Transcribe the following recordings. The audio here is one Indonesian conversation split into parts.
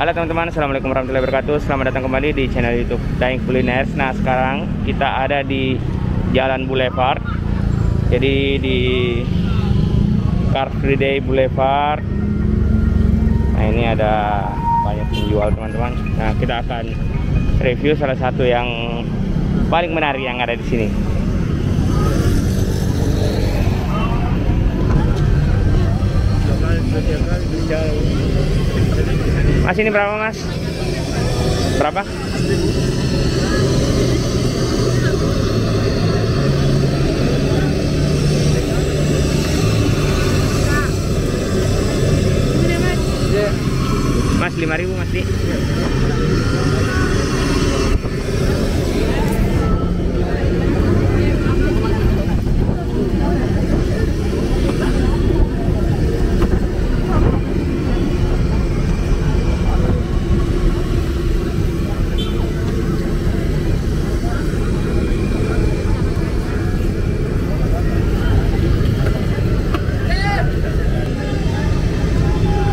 Halo teman-teman, assalamualaikum warahmatullahi wabarakatuh. Selamat datang kembali di channel YouTube Daeng Kuliners. Nah, sekarang kita ada di Jalan Boulevard. Jadi di Car Free Day Boulevard. Nah, ini ada banyak penjual teman-teman. Nah, kita akan review salah satu yang paling menarik yang ada di sini. Mas, ini berapa mas? Berapa? Mas, 5.000 mas di.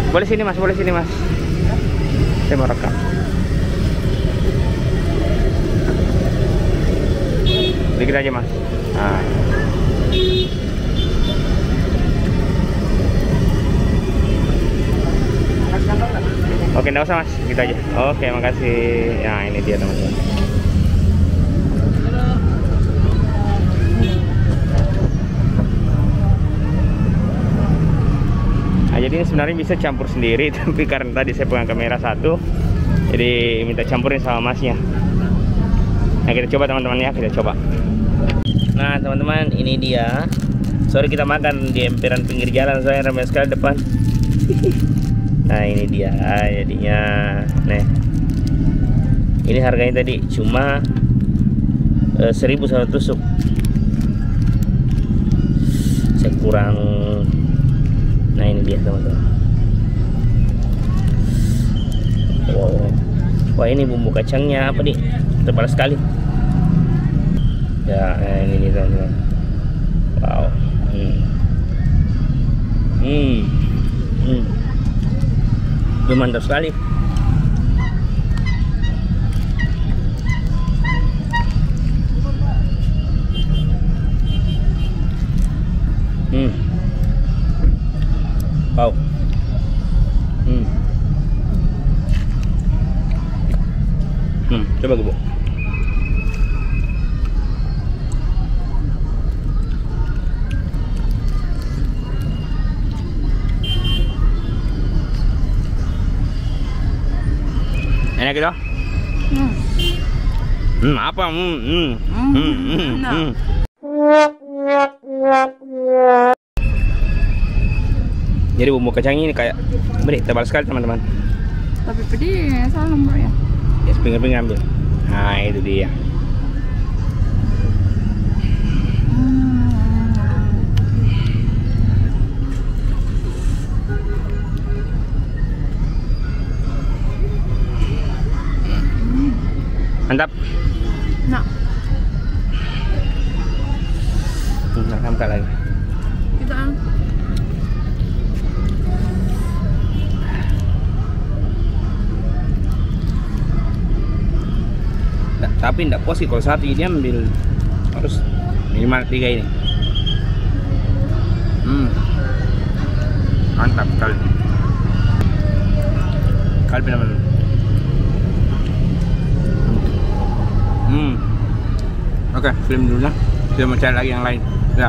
Boleh sini mas, boleh sini mas. Saya mau rekam. Dikit aja mas. Nah. Oke, enggak usah mas, gitu aja. Oke, makasih. Nah, ini dia teman-teman. Jadi sebenarnya bisa campur sendiri, tapi karena tadi saya pegang kamera satu, jadi minta campurin sama masnya. Nah, kita coba teman-teman ya, kita coba. Nah teman-teman, ini dia. Sorry kita makan di emperan pinggir jalan, soalnya ramai sekali depan. Nah ini dia jadinya. Nih, ini harganya tadi cuma 1.000 satu tusuk. Saya kurang. Nah ini dia teman-teman. Wow. Wah, ini bumbu kacangnya apa nih? Tebal sekali. Ya, nah ini nih teman-teman. Wow. Itu mantap sekali. Wow. Coba gue. Enak gitu? Apa? Jadi bumbu kacang ini kayak benih tebal sekali teman-teman. Tapi pedih, salah nomor ya. Ya, pinggir-pinggir ambil. Nah itu dia. Mantap. Nah. Hamka lagi. Kita tapi tidak puas sih kalau satu ini ambil, harus minimal 3 ini. Mantap sekali. Kalbi teman. Oke, film dulu lah. Kita mau cari lagi yang lain. Ya.